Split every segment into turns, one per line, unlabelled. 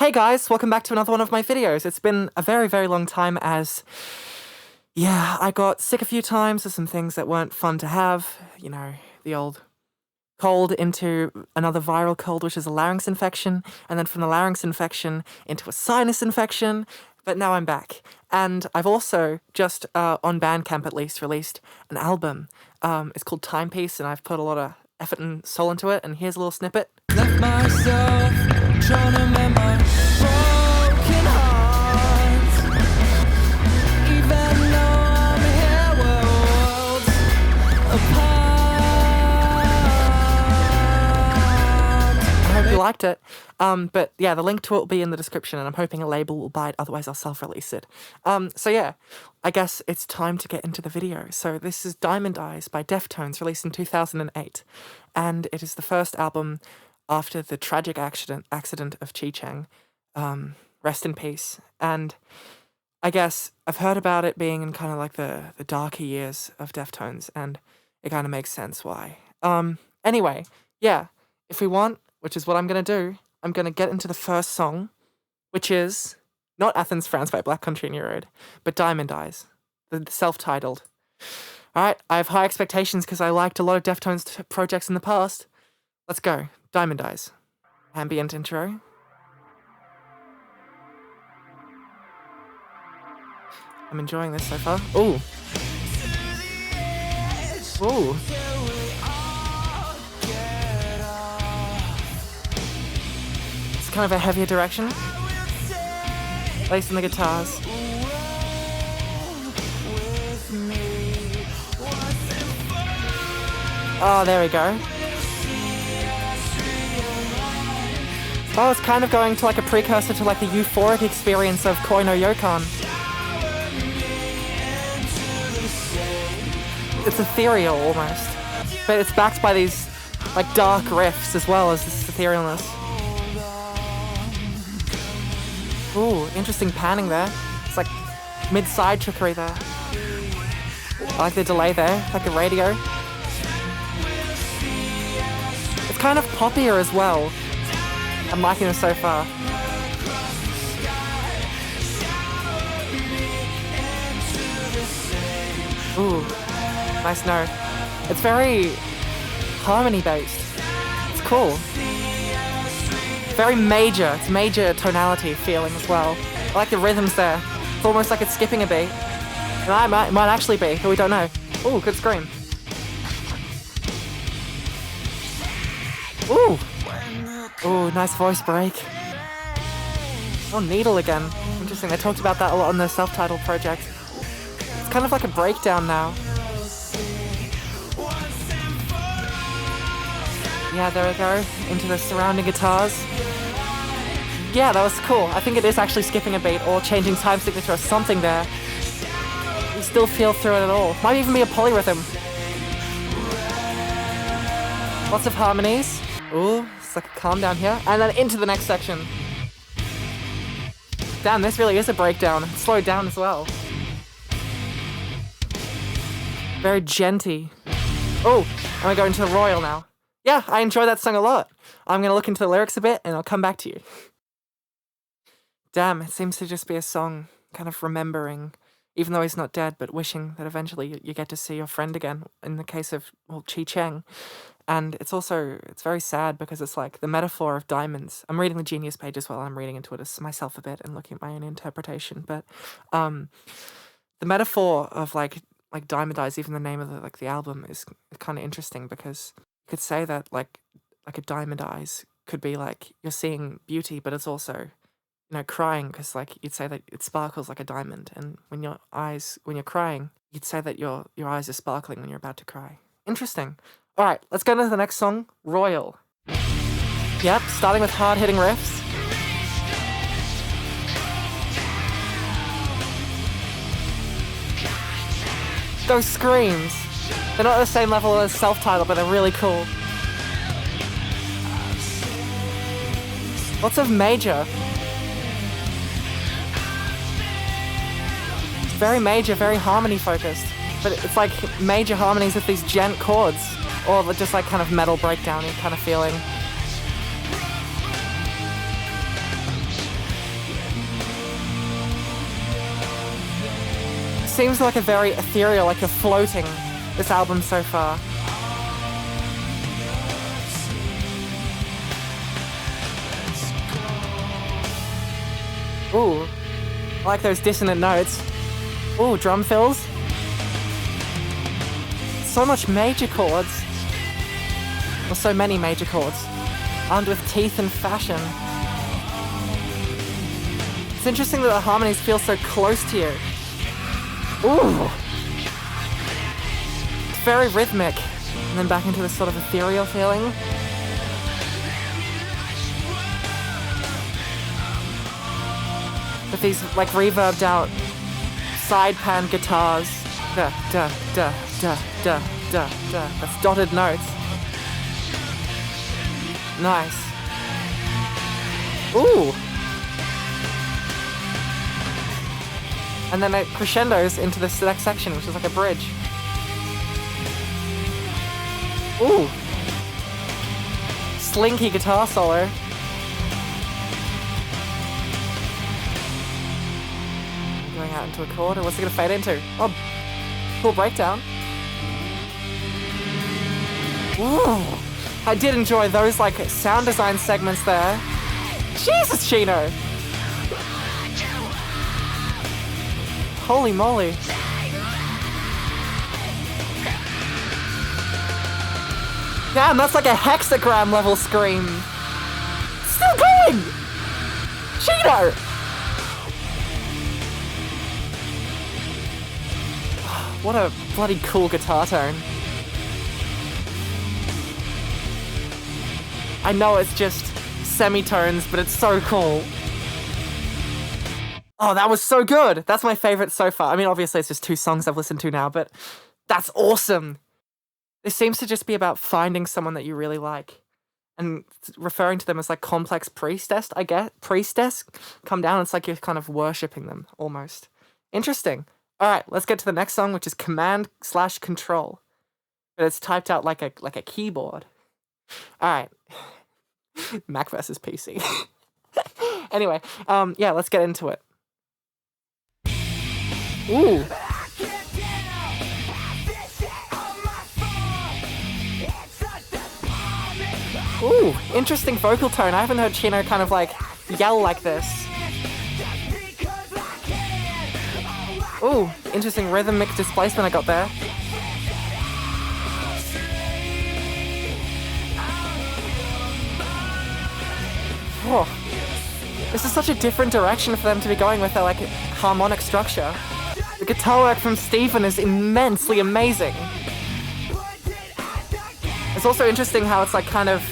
Hey guys, welcome back to another one of my videos. It's been a very, very long time as, I got sick a few times of some things that weren't fun to have. You know, the old cold into another viral cold, which is a larynx infection, and then from the larynx infection into a sinus infection. But now I'm back. And I've also just, on Bandcamp at least, released an album. It's called Timepiece, and I've put a lot of effort and soul into it, and here's a little snippet.
Left myself trying to mend my broken heart, even though I'm here worlds apart.
I hope you liked it. But yeah, the link to it will be in the description, and I'm hoping a label will buy it, otherwise I'll self-release it. So yeah, I guess it's time to get into the video. So this is Diamond Eyes by Deftones, released in 2008, and it is the first album after the tragic accident of Chi Cheng. Rest in peace. And I guess I've heard about it being in kind of like the darker years of Deftones, and it kind of makes sense why. Anyway, yeah, if we want, which is what I'm going to do, I'm going to get into the first song, which is not Athens, France by Black Country New Road, but Diamond Eyes, the self-titled. Alright, I have high expectations because I liked a lot of Deftones projects in the past. Let's go. Diamond Eyes. Ambient intro. I'm enjoying this so far. Ooh. Ooh. It's kind of a heavier direction. At least in the guitars. Oh, there we go. Oh, it's kind of going to like a precursor to like the euphoric experience of Koi no Yokan. It's ethereal almost. But it's backed by these like dark riffs as well as this etherealness. Ooh, interesting panning there. It's like mid-side trickery there. I like the delay there, like a radio. It's kind of poppier as well. I'm liking this so far. Ooh, nice note. It's very harmony based. It's cool. Very major. It's major tonality feeling as well. I like the rhythms there. It's almost like it's skipping a beat. And it might actually be, but we don't know. Ooh, good scream. Ooh. Ooh, nice voice break. Oh, needle again. Interesting. They talked about that a lot on the self-titled project. It's kind of like a breakdown now. Yeah, there we go. Into the surrounding guitars. Yeah, that was cool. I think it is actually skipping a beat or changing time signature or something there. You still feel through it at all. Might even be a polyrhythm. Lots of harmonies. Ooh, it's like a calm down here. And then into the next section. Damn, this really is a breakdown. It's slowed down as well. Very genty. Oh, and we go into the Royal now. Yeah, I enjoy that song a lot. I'm going to look into the lyrics a bit and I'll come back to you. Damn, it seems to just be a song kind of remembering, even though he's not dead, but wishing that eventually you get to see your friend again, in the case of, well, Chi Cheng. And it's very sad because it's like the metaphor of diamonds. I'm reading the Genius page as well. I'm reading into it as myself a bit and looking at my own interpretation. But the metaphor of like Diamond Eyes, even the name of the album is kind of interesting because you could say that like a diamond eyes could be like you're seeing beauty, but it's also, crying because like you'd say that it sparkles like a diamond. And when you're crying, you'd say that your eyes are sparkling when you're about to cry. Interesting. All right, let's go into the next song, Royal. Yep, starting with hard-hitting riffs. Those screams. They're not at the same level as self-titled, but they're really cool. Lots of major. Very major, very harmony-focused. But it's like major harmonies with these gent chords. Or just like kind of metal breakdown-y kind of feeling. seems like a very ethereal, like you're floating, this album so far. Ooh, I like those dissonant notes. Ooh, drum fills. So much major chords. Or so many major chords. Armed with teeth and fashion. It's interesting that the harmonies feel so close to you. Ooh! It's very rhythmic. And then back into this sort of ethereal feeling. With these, like, reverbed out side pan guitars. Da, da, da, da, da, da, da. That's dotted notes. Nice. Ooh! And then it crescendos into this next section, which is like a bridge. Ooh! Slinky guitar solo. Going out into a chord, or what's it gonna fade into? Oh, cool breakdown. Ooh! I did enjoy those, like, sound design segments there. Jesus, Chino! Holy moly. Damn, that's like a hexagram level scream. Still going! Chino! What a bloody cool guitar tone. I know it's just semitones, but it's so cool. Oh, that was so good! That's my favorite so far. I mean, obviously it's just 2 songs I've listened to now, but that's awesome! This seems to just be about finding someone that you really like and referring to them as like complex priestess, I guess. Priestess? Come down, it's like you're kind of worshipping them, almost. Interesting. Alright, let's get to the next song, which is Command/Control. But it's typed out like a keyboard. Alright. Mac versus PC. Anyway, yeah, let's get into it. Ooh. Ooh, interesting vocal tone. I haven't heard Chino kind of like yell like this. Ooh, interesting rhythmic displacement I got there. Oh, this is such a different direction for them to be going with their like harmonic structure. The guitar work from Stephen is immensely amazing. It's also interesting how it's like kind of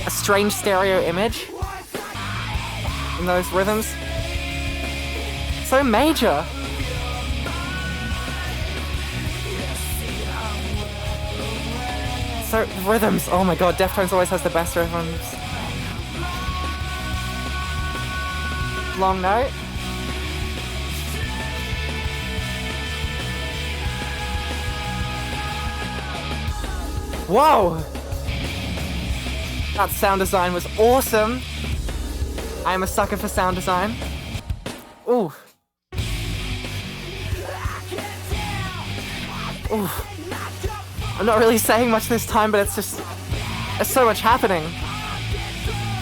a strange stereo image in those rhythms. So major. So rhythms, oh my god, Deftones always has the best rhythms. Long note. Whoa! That sound design was awesome. I am a sucker for sound design. Ooh. Ooh. I'm not really saying much this time, but there's so much happening.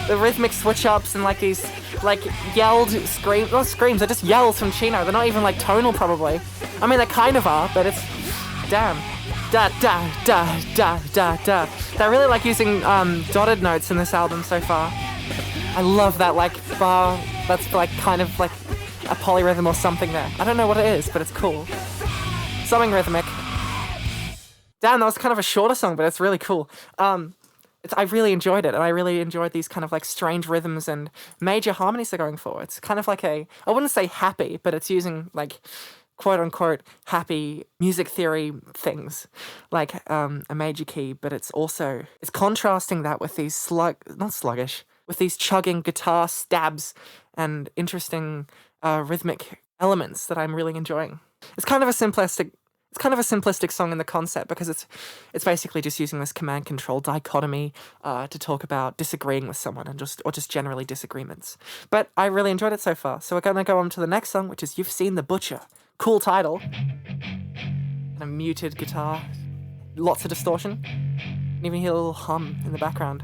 The rhythmic switch-ups and like these, like, yelled screams, not screams, they're just yells from Chino. They're not even like tonal probably. I mean, they kind of are, but it's, damn. Da da da da da da. They're really like using dotted notes in this album so far. I love that like bar that's like kind of like a polyrhythm or something there. I don't know what it is, but it's cool. Something rhythmic. Damn, that was kind of a shorter song, but it's really cool. I really enjoyed it, and I really enjoyed these kind of like strange rhythms and major harmonies they're going for. It's kind of like I wouldn't say happy, but it's using like quote-unquote happy music theory things, like a major key, but it's contrasting that with these with these chugging guitar stabs and interesting rhythmic elements that I'm really enjoying. It's kind of a simplistic song in the concept because it's basically just using this command control dichotomy to talk about disagreeing with someone or just generally disagreements. But I really enjoyed it so far. So we're gonna go on to the next song, which is You've Seen the Butcher. Cool title. and a muted guitar. Lots of distortion. And even hear a little hum in the background.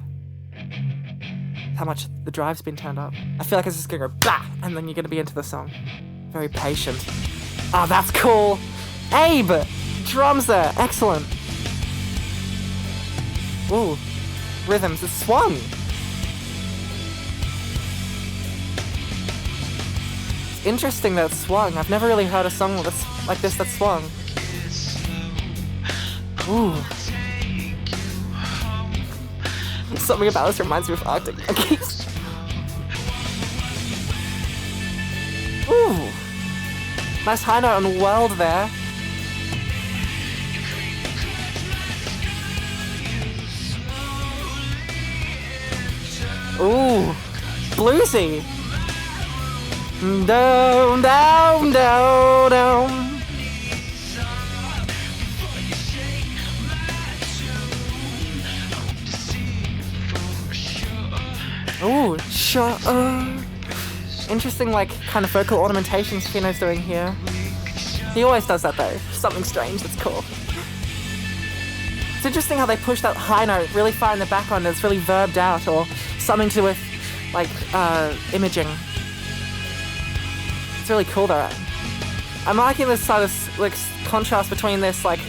How much the drive's been turned up. I feel like it's just gonna go bah, and then you're gonna be into the song. Very patient. Oh, that's cool. Abe! Drums there, excellent. Ooh, rhythms, it swung. It's interesting that it swung. I've never really heard a song that's like this that swung. Ooh. Something about this reminds me of Arctic Monkeys. Ooh. Nice high note on World there. Ooh. Bluesy. Down, down, down, down. Ooh, sure. Interesting, like, kind of vocal ornamentations Fino's doing here. He always does that, though. Something strange that's cool. It's interesting how they push that high note really far in the background that's really verbed out, or something to do with, like, imaging. It's really cool, though. I'm liking this sort of, like, contrast between this, like,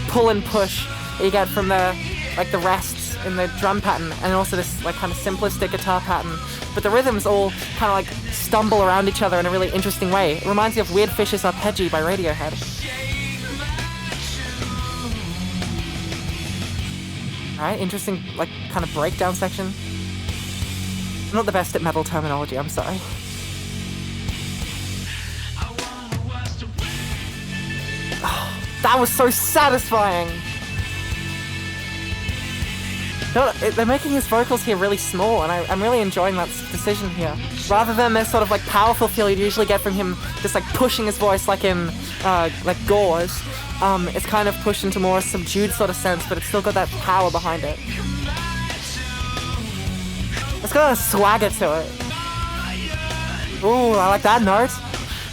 pull and push that you get from the, like, the rests in the drum pattern, and also this like kind of simplistic guitar pattern, but the rhythms all kind of like stumble around each other in a really interesting way. It reminds me of Weird Fish's Arpeggi by Radiohead. Alright, interesting like kind of breakdown section. I'm not the best at metal terminology, I'm sorry. Oh, that was so satisfying! You know, they're making his vocals here really small, and I'm really enjoying that decision here. Rather than this sort of like powerful feel you'd usually get from him just like pushing his voice like in like Gauze, it's kind of pushed into more subdued sort of sense, but it's still got that power behind it. It's got a swagger to it. Ooh, I like that note.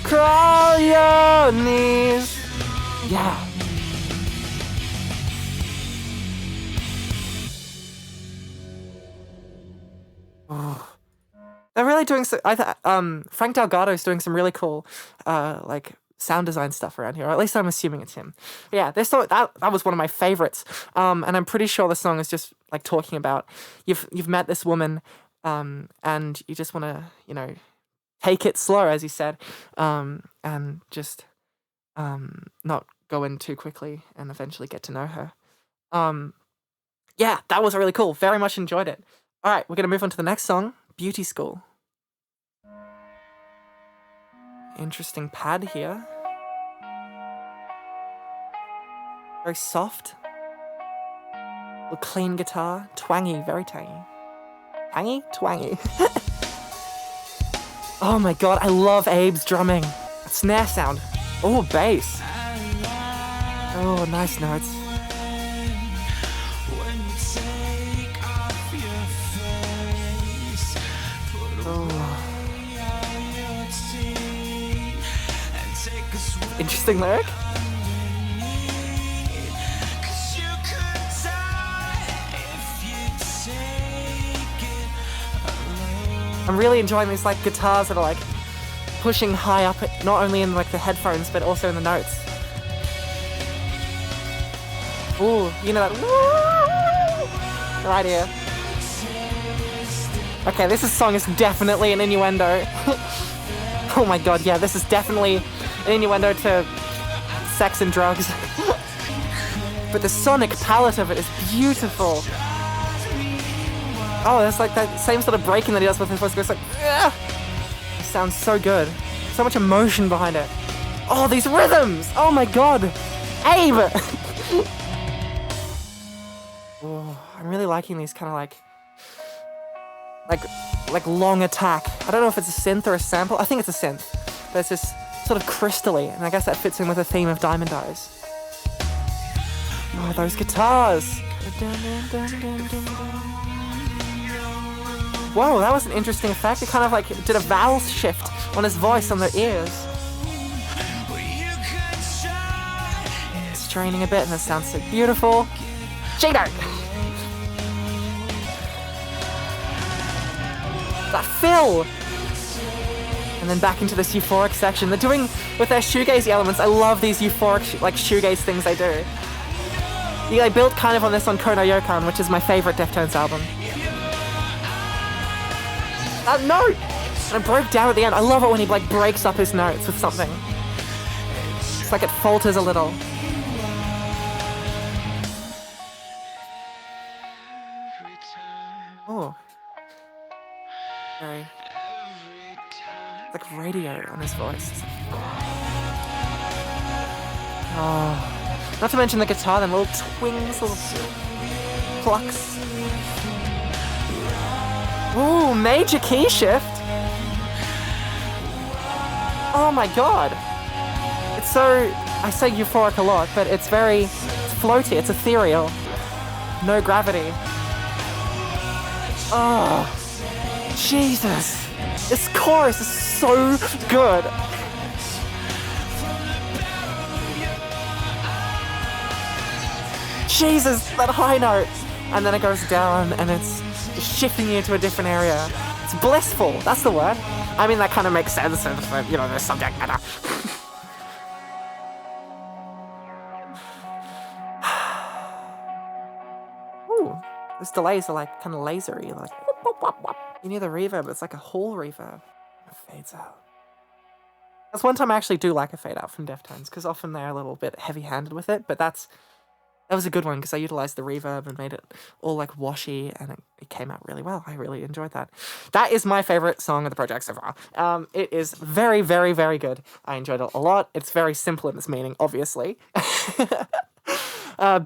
Crawl your knees. Yeah. Oh. They're really doing so. Frank Delgado's doing some really cool, like sound design stuff around here. Or at least I'm assuming it's him. But yeah, this song that was one of my favorites. And I'm pretty sure the song is just like talking about you've met this woman, and you just want to take it slow, as he said, and just not go in too quickly, and eventually get to know her. Yeah, that was really cool. Very much enjoyed it. All right, we're going to move on to the next song, Beauty School. Interesting pad here. Very soft. Little clean guitar. Twangy, very tangy. Tangy? Twangy. Oh my god, I love Abe's drumming. That snare sound. Oh, bass. Oh, nice notes. Interesting lyric. I'm really enjoying these like guitars that are like pushing high up, not only in like the headphones but also in the notes. Ooh, you know that right here. Okay, this song is definitely an innuendo. Oh my god, yeah, this is definitely an innuendo to sex and drugs. But the sonic palette of it is beautiful. Oh, that's like that same sort of breaking that he does with his voice. It goes like, ugh! It sounds so good. So much emotion behind it. Oh, these rhythms! Oh my god! Abe! Oh, I'm really liking these kind of like long attack. I don't know if it's a synth or a sample. I think it's a synth. But it's just sort of crystally, and I guess that fits in with the theme of Diamond Eyes. Oh, those guitars! Whoa, that was an interesting effect. It kind of like did a vowel shift on his voice on the ears. draining a bit, and it sounds so beautiful. G note! That fill! And then back into this euphoric section. They're doing, with their shoegazy elements, I love these euphoric, like, shoegaze things they do. I built kind of on this on Kono Yokan, which is my favorite Deftones album. That note! And it broke down at the end. I love it when he, like, breaks up his notes with something. It's like it falters a little. Oh. Very... like radio on his voice. Oh. Not to mention the guitar, then little twings, little plucks. Ooh, major key shift. Oh my god. It's so, I say euphoric a lot, but it's floaty, it's ethereal. No gravity. Oh, Jesus. This chorus is so good. Jesus, that high note. And then it goes down and it's shifting you to a different area. It's blissful, that's the word. I mean, that kind of makes sense of, the subject matter. Ooh, those delays are like kind of lasery, like whoop, whoop, whoop, whoop. You need the reverb, it's like a hall reverb. It fades out. That's one time I actually do like a fade out from Deftones, because often they're a little bit heavy-handed with it, but that was a good one, because I utilized the reverb and made it all like washy, and it came out really well. I really enjoyed that. That is my favorite song of the project so far. It is very, very, very good. I enjoyed it a lot. It's very simple in its meaning, obviously.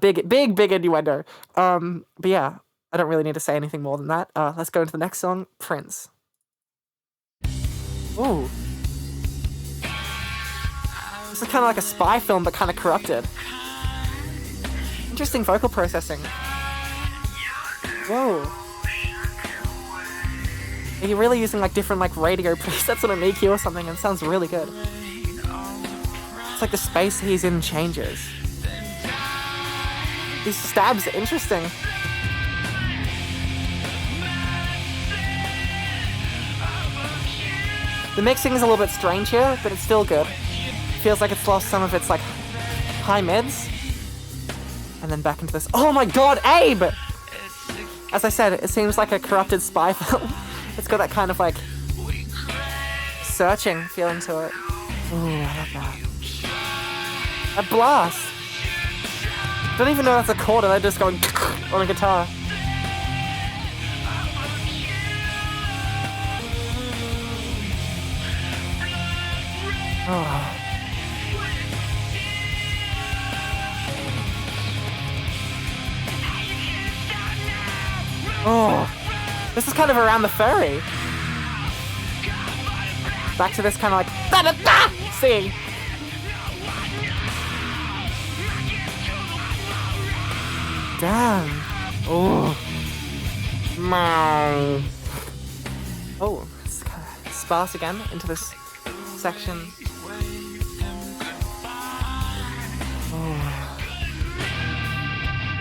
Big innuendo. But yeah, I don't really need to say anything more than that. Let's go into the next song, Prince. Ooh. This is kind of like a spy film, but kind of corrupted. Interesting vocal processing. Whoa. Are you really using like different like radio presets on an EQ or something? And it sounds really good. It's like the space he's in changes. These stabs are interesting. The mixing is a little bit strange here, but it's still good. Feels like it's lost some of its like high mids. And then back into this. Oh my god, Abe! As I said, it seems like a corrupted spy film. It's got that kind of like searching feeling to it. Ooh, I love that. A blast! Don't even know that's a chord, and they're just going on a guitar. Oh. Oh, this is kind of around the furry. Back to this kind of like da-da-da singing. Damn. Oh. Meow. Oh, it's kind of sparse again into this section.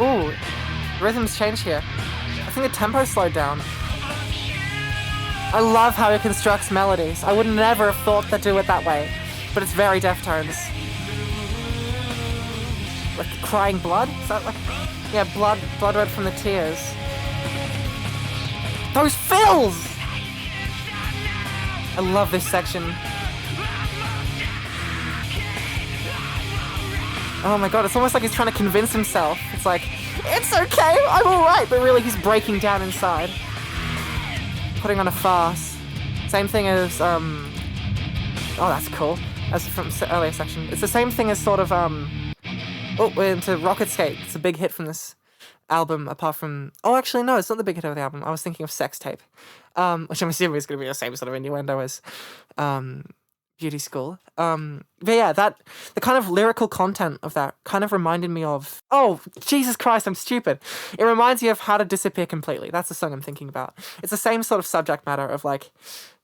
Oh, rhythms change here. I think the tempo slowed down. I love how he constructs melodies. I would never have thought to do it that way, but it's very Deftones. Like crying blood? Is that like... Yeah, blood red from the tears. Those fills! I love this section. Oh my god, it's almost like he's trying to convince himself. It's like, it's okay, I'm alright, but really he's breaking down inside. Putting on a farce. Same thing as, oh, that's cool. As from earlier section. It's the same thing as sort of, oh, we're into Rocket Skate. It's a big hit from this album, apart from... Oh, actually, no, it's not the big hit of the album. I was thinking of Sextape, which I'm assuming is going to be the same sort of innuendo as Beauty School. But yeah, the kind of lyrical content of that kind of reminded me of... Oh, Jesus Christ, I'm stupid. It reminds you of How to Disappear Completely. That's the song I'm thinking about. It's the same sort of subject matter of, like,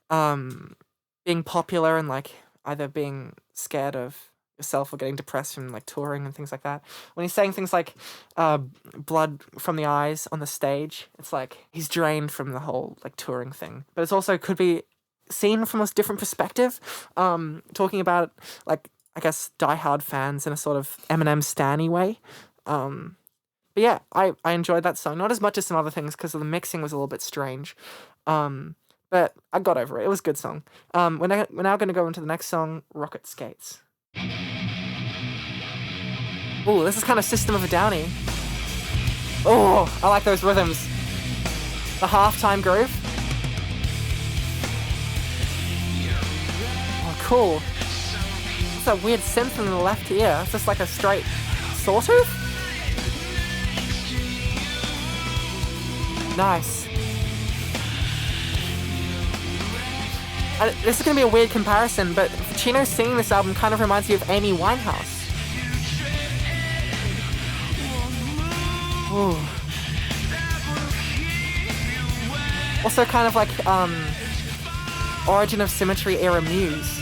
being popular and, like, either being scared of yourself or getting depressed from like touring and things like that. When he's saying things like blood from the eyes on the stage, it's like he's drained from the whole like touring thing. But it's also could be seen from a different perspective, talking about like, I guess, diehard fans in a sort of Eminem stan-y way. But yeah, I enjoyed that song. Not as much as some other things because the mixing was a little bit strange. But I got over it. It was a good song. We're now going to go into the next song, Rocket Skates. Ooh, this is kind of System of a Downy. Oh, I like those rhythms. The halftime groove. Oh, cool. What's that weird synth in the left ear? It's just like a straight sawtooth? Nice. This is going to be a weird comparison, but Chino singing this album kind of reminds you of Amy Winehouse. Ooh. Also kind of like Origin of Symmetry era Muse.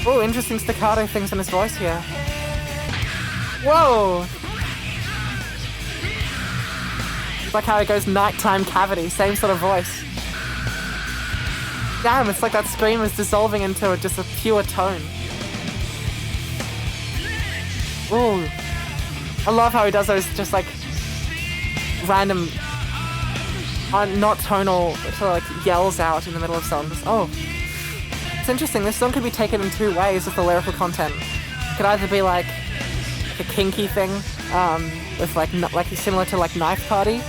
Oh, interesting staccato things in his voice here. Whoa! It's like how it goes Nighttime Cavity, same sort of voice. Damn, it's like that scream is dissolving into just a pure tone. Ooh. I love how he does those just like random, not tonal, sort of like yells out in the middle of songs. Oh. It's interesting, this song could be taken in two ways with the lyrical content. It could either be like a kinky thing, with like similar to like Knife Party,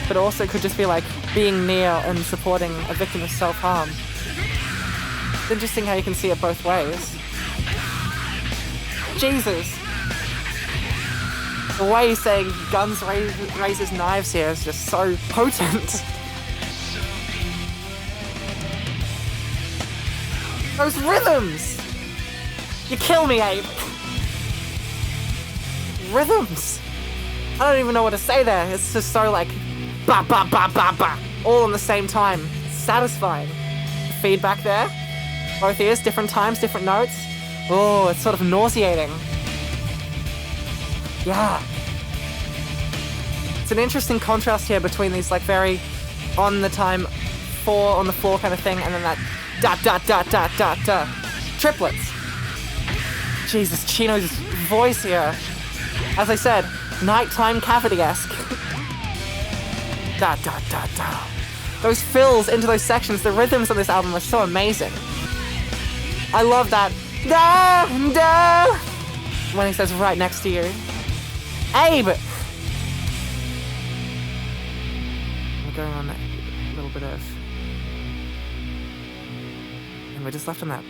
but also could just be like being near and supporting a victim of self-harm. It's interesting how you can see it both ways. Jesus! The way he's saying guns raises knives here is just so potent. Those rhythms! You kill me, Abe! Rhythms! I don't even know what to say there. It's just so like ba ba ba ba ba, all in the same time. Satisfying. The feedback there. Both ears, different times, different notes. Oh, it's sort of nauseating. Yeah. It's an interesting contrast here between these like very on the time, 4 on the floor kind of thing, and then that dot dot dot dot dot dot triplets. Jesus, Chino's voice here. As I said, Nighttime Cavity-esque. Da da da da. Those fills into those sections, the rhythms on this album are so amazing. I love that da da when he says right next to you. Abe! We're going on a little bit of... And we're just left on that.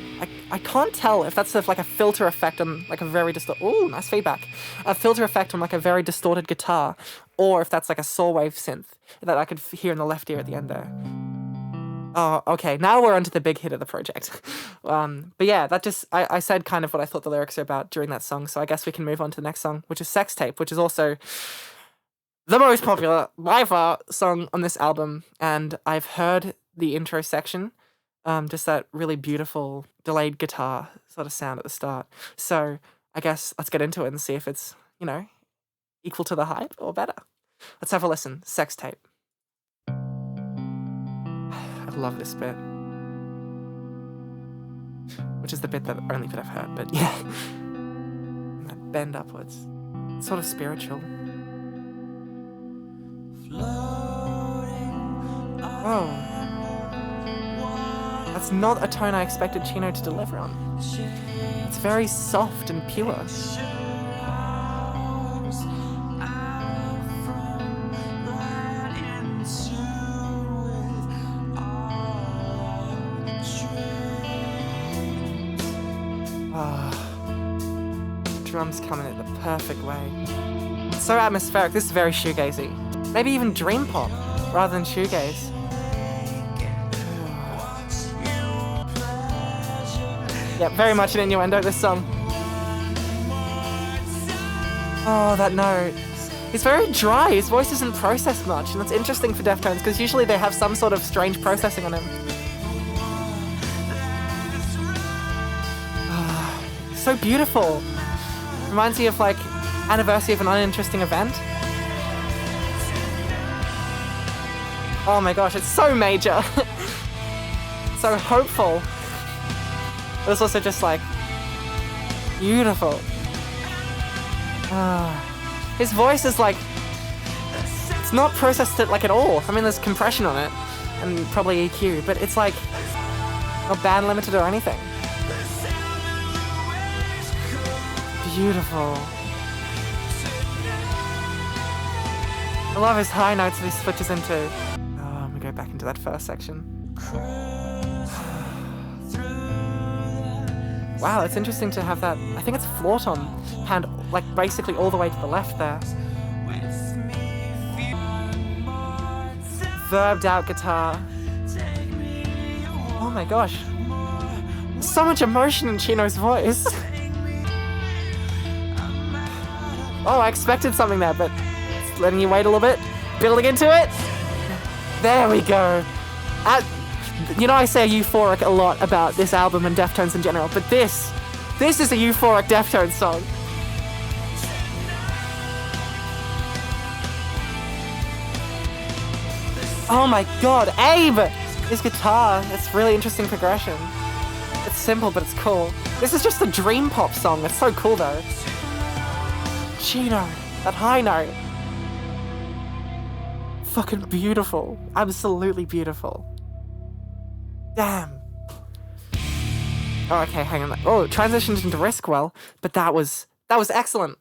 I can't tell if that's sort of like a filter effect on like a very ooh, nice feedback. A filter effect on like a very distorted guitar, or if that's like a saw wave synth that I could hear in the left ear at the end there. Oh, okay, now we're onto the big hit of the project. But yeah, that just, I said kind of what I thought the lyrics are about during that song, so I guess we can move on to the next song, which is Sextape, which is also the most popular, by far, song on this album, and I've heard the intro section, just that really beautiful delayed guitar sort of sound at the start. So I guess let's get into it and see if it's, you know, equal to the hype or better. Let's have a listen. Sextape. I love this bit. Which is the only bit I've heard, but yeah. And that bend upwards. It's sort of spiritual. Oh. That's not a tone I expected Chino to deliver on. It's very soft and pure. Drums come in the perfect way. It's so atmospheric. This is very shoegazy. Maybe even dream pop rather than shoegaze. Yeah, very much an innuendo, this song. Oh, that note. He's very dry. His voice isn't processed much, and that's interesting for Deftones because usually they have some sort of strange processing on him. So beautiful. Reminds me of like anniversary of an uninteresting event. Oh my gosh, it's so major. So hopeful. But it's also just like beautiful. His voice is like, it's not processed it like at all. I mean, there's compression on it and probably EQ, but it's like not band limited or anything. Beautiful. I love his high notes that he switches into. Oh, I'm gonna go back into that first section. Wow, it's interesting to have that. I think it's floor tom hand, like basically all the way to the left there. Verbed out guitar. Oh my gosh. So much emotion in Chino's voice. Oh, I expected something there, but it's letting you wait a little bit. Building into it. There we go. You know, I say euphoric a lot about this album and Deftones in general, but this is a euphoric Deftones song. Oh my god, Abe! His guitar, it's really interesting progression. It's simple, but it's cool. This is just a dream pop song. It's so cool though. Chino, that high note. Fucking beautiful. Absolutely beautiful. Damn. Oh, okay, hang on. Oh, it transitioned into Risk well, but that was excellent.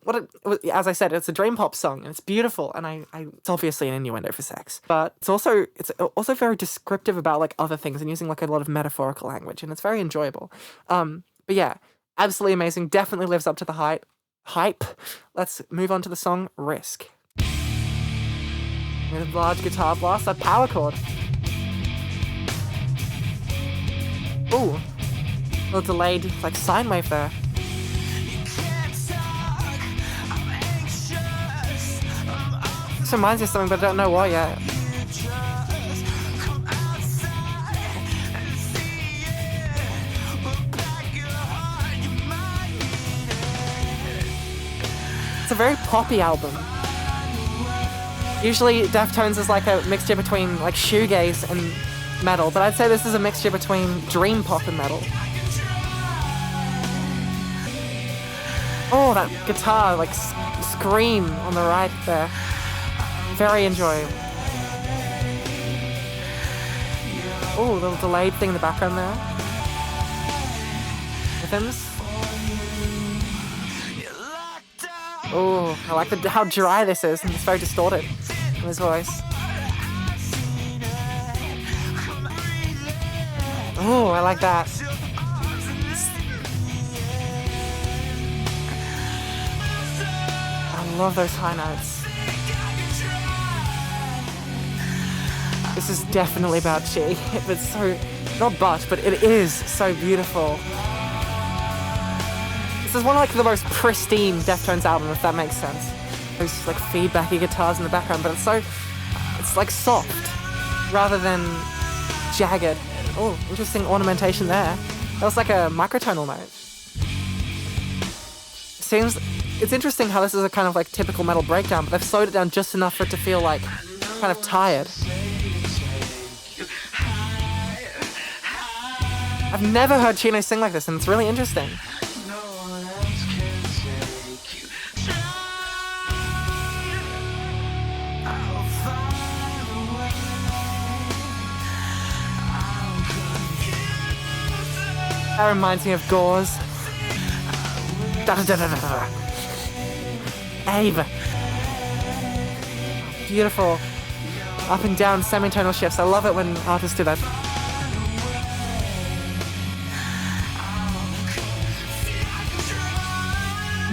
As I said, it's a dream pop song and it's beautiful, and it's obviously an innuendo for sex, but it's also very descriptive about like other things and using like a lot of metaphorical language, and it's very enjoyable. But yeah, absolutely amazing. Definitely lives up to the hype. Let's move on to the song Risk. With a large guitar blast, that power chord. Ooh, a little delayed like sine wave there. This reminds me of something, but I don't know what yet. It's a very poppy album. Usually Deftones is like a mixture between like shoegaze and metal, but I'd say this is a mixture between dream pop and metal. Oh, that guitar like scream on the right there. Very enjoyable. Oh, a little delayed thing in the background there. Rhythms. Oh, I like how dry this is, and it's very distorted in his voice. Oh, I like that. I love those high notes. This is definitely about Chi. It's so, but it is so beautiful. This is one of like the most pristine Deftones album, if that makes sense. Those like feedbacky guitars in the background, but it's like soft rather than jagged. Oh, interesting ornamentation there. That was like a microtonal note. It's interesting how this is a kind of like typical metal breakdown, but they've slowed it down just enough for it to feel like kind of tired. I've never heard Chino sing like this, and it's really interesting. That reminds me of Gauze. Ave. Beautiful. Up and down semitonal shifts. I love it when artists do that.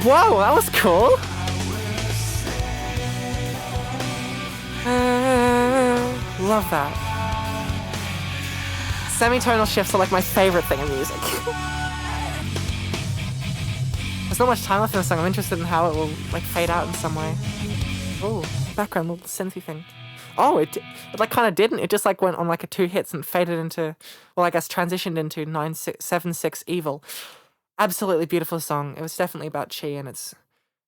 Whoa, that was cool. Love that. Semitonal shifts are like my favorite thing in music. There's not much time left in the song. I'm interested in how it will like fade out in some way. Oh, background little synthy thing. Oh, it like kind of didn't. It just like went on like a 2 hits and faded into, well, I guess transitioned into 976 Evil. Absolutely beautiful song. It was definitely about Chi, and it's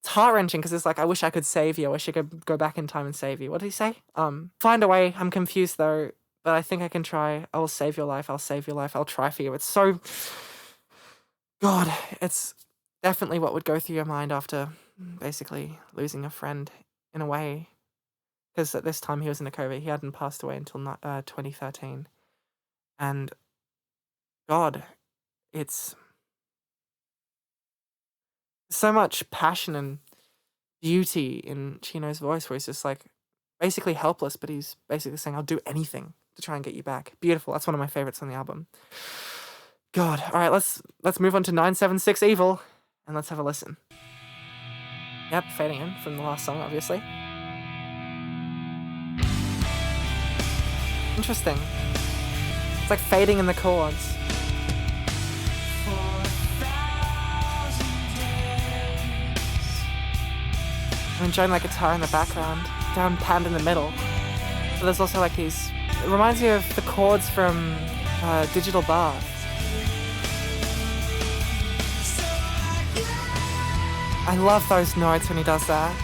heart-wrenching because it's like, I wish I could save you. I wish I could go back in time and save you. What did he say? Find a way. I'm confused though, but I think I can try. I will save your life. I'll save your life. I'll try for you. It's so... God, it's definitely what would go through your mind after basically losing a friend in a way. Because at this time he was in a coma. He hadn't passed away until 2013. And God, it's so much passion and beauty in Chino's voice where he's just like basically helpless, but he's basically saying, I'll do anything to try and get you back. Beautiful. That's one of my favorites on the album. God. All right, let's move on to 976 Evil and let's have a listen. Yep, fading in from the last song, obviously. Interesting. It's like fading in the chords. I'm enjoying like guitar in the background, down panned in the middle. But there's also like these... It reminds me of the chords from Digital Bath. I love those notes when he does that.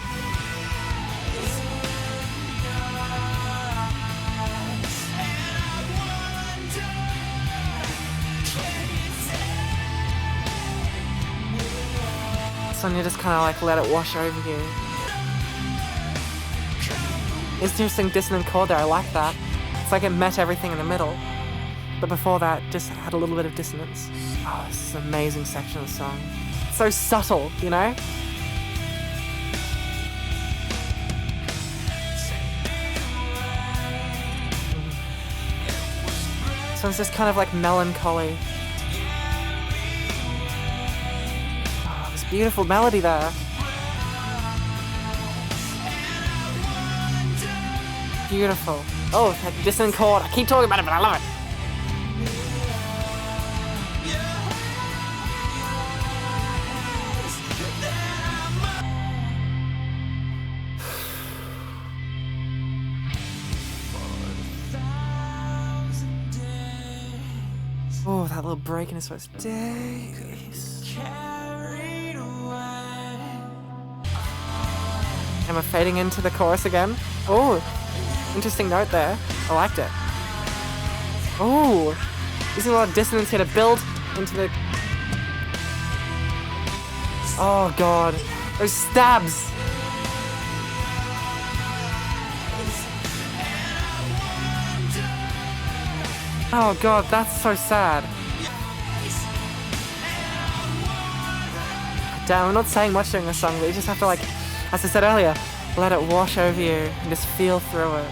So you just kind of like let it wash over you. It's an interesting dissonant chord there, I like that. It's like it met everything in the middle. But before that, just had a little bit of dissonance. Oh, this is an amazing section of the song. It's so subtle, you know? So it's just kind of like melancholy. Oh, this beautiful melody there. Beautiful. Oh, that dissonant chord. I keep talking about it, but I love it. Oh, that little break in his voice. Days. And we're fading into the chorus again. Oh, interesting note there. I liked it. Oh, using a lot of dissonance here to build into the... Oh, God. Those stabs. Oh, God, that's so sad. Damn, I'm not saying much during this song, but you just have to, like, as I said earlier, let it wash over you and just feel through it.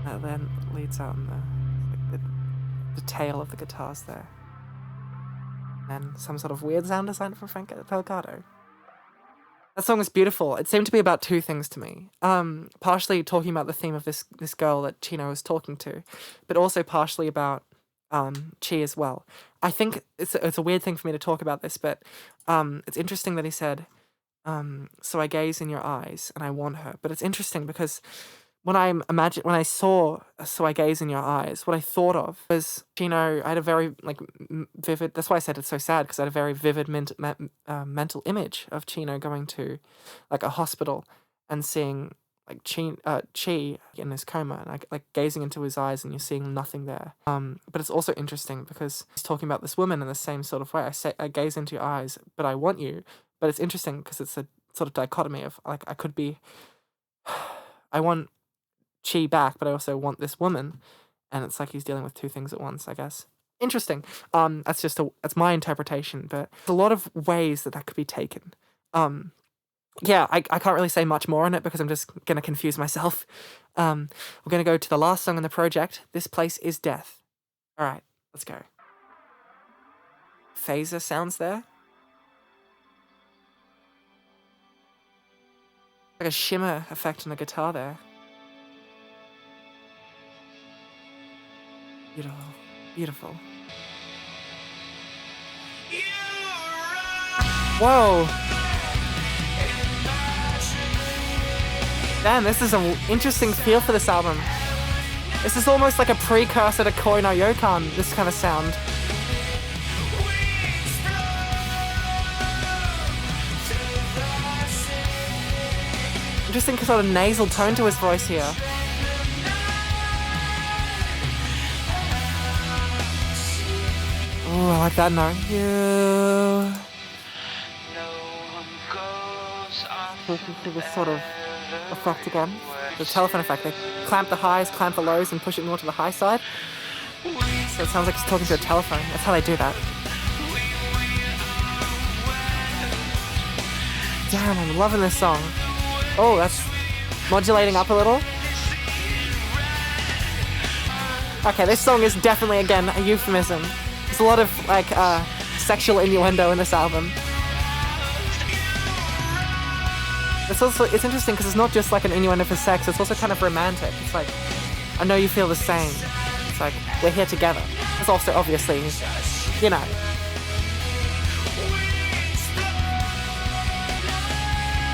That then leads out in the tail of the guitars there. And some sort of weird sound design from Frank Delgado. That song is beautiful. It seemed to be about two things to me. Partially talking about the theme of this girl that Chino was talking to, but also partially about Chi as well. I think it's a weird thing for me to talk about this, but it's interesting that he said, so I gaze in your eyes and I want her. But it's interesting because when I saw So I Gaze in Your Eyes, what I thought of was, Chino, I had a very like vivid, that's why I said it's so sad, because I had a very vivid mental image of Chino going to like a hospital and seeing like Chi in his coma and like gazing into his eyes and you're seeing nothing there. But it's also interesting because he's talking about this woman in the same sort of way. I gaze into your eyes, but I want you. But it's interesting because it's a sort of dichotomy of like, I could be, I want Chi back, but I also want this woman, and it's like he's dealing with two things at once, I guess. Interesting. That's my interpretation, but there's a lot of ways that could be taken. Yeah, I can't really say much more on it because I'm just gonna confuse myself. We're gonna go to the last song on the project. This Place Is Death. All right, let's go. Phaser sounds there. Like a shimmer effect on the guitar there. Beautiful, beautiful. Whoa! Damn, this is an interesting feel for this album. This is almost like a precursor to Koi no Yokan, this kind of sound. Interesting sort of nasal tone to his voice here. Oh, I like that note. Yeah. Listen to this sort of effect again. The telephone effect. They clamp the highs, clamp the lows, and push it more to the high side. So it sounds like he's talking to a telephone. That's how they do that. Damn, I'm loving this song. Oh, that's modulating up a little. Okay, this song is definitely, again, a euphemism. There's a lot of, like, sexual innuendo in this album. It's interesting because it's not just like an innuendo for sex, it's also kind of romantic. It's like, I know you feel the same. It's like, we're here together. It's also, obviously, you know.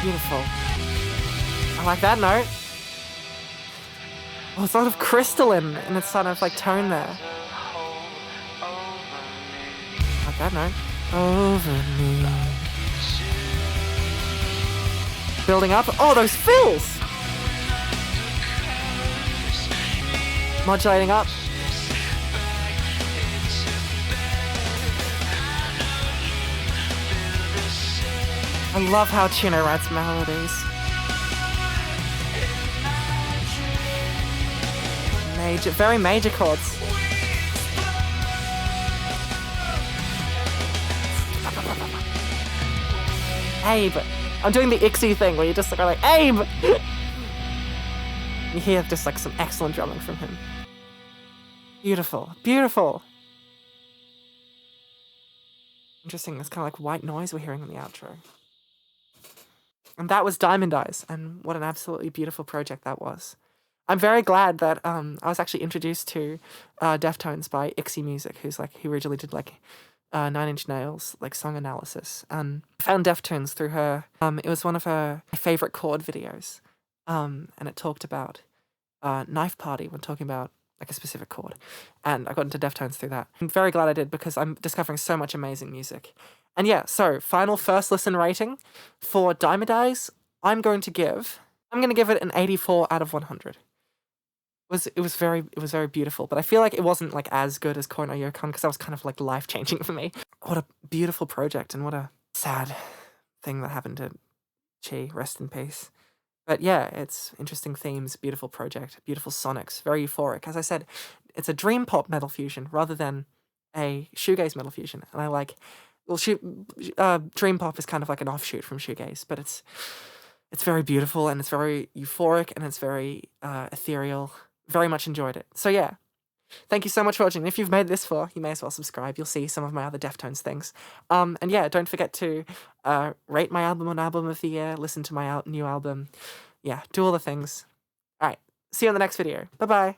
Beautiful. I like that note. Oh, it's sort of crystalline in its sort of like tone there. I like that note. Over me. Building up. Oh, those fills! Modulating up. I love how Chino writes melodies. Major, very major chords. Abe. I'm doing the Ixie thing where you just go like, Abe! You hear just like some excellent drumming from him. Beautiful. Beautiful. Interesting, it's kind of like white noise we're hearing in the outro. And that was Diamond Eyes, and what an absolutely beautiful project that was. I'm very glad that I was actually introduced to Deftones by Ixie Music, who originally did like 9 Inch Nails, like song analysis. And I found Deftones through her. It was one of her favorite chord videos, and it talked about Knife Party when talking about like a specific chord. And I got into Deftones through that. I'm very glad I did because I'm discovering so much amazing music. And yeah, so final first listen rating for Diamond Eyes, I'm going to give it an 84 out of 100. It was very beautiful, but I feel like it wasn't like as good as Koi no Yokan because that was kind of like life-changing for me. What a beautiful project and what a sad thing that happened to Chi, rest in peace. But yeah, it's interesting themes, beautiful project, beautiful sonics, very euphoric. As I said, it's a dream pop metal fusion rather than a shoegaze metal fusion. And I like, dream pop is kind of like an offshoot from shoegaze, but it's very beautiful and it's very euphoric and it's very ethereal. Very much enjoyed it. So yeah, thank you so much for watching. If you've made this far, you may as well subscribe. You'll see some of my other Deftones things. And yeah, don't forget to rate my album on Album of the Year, listen to my new album. Yeah, do all the things. All right, see you on the next video. Bye-bye.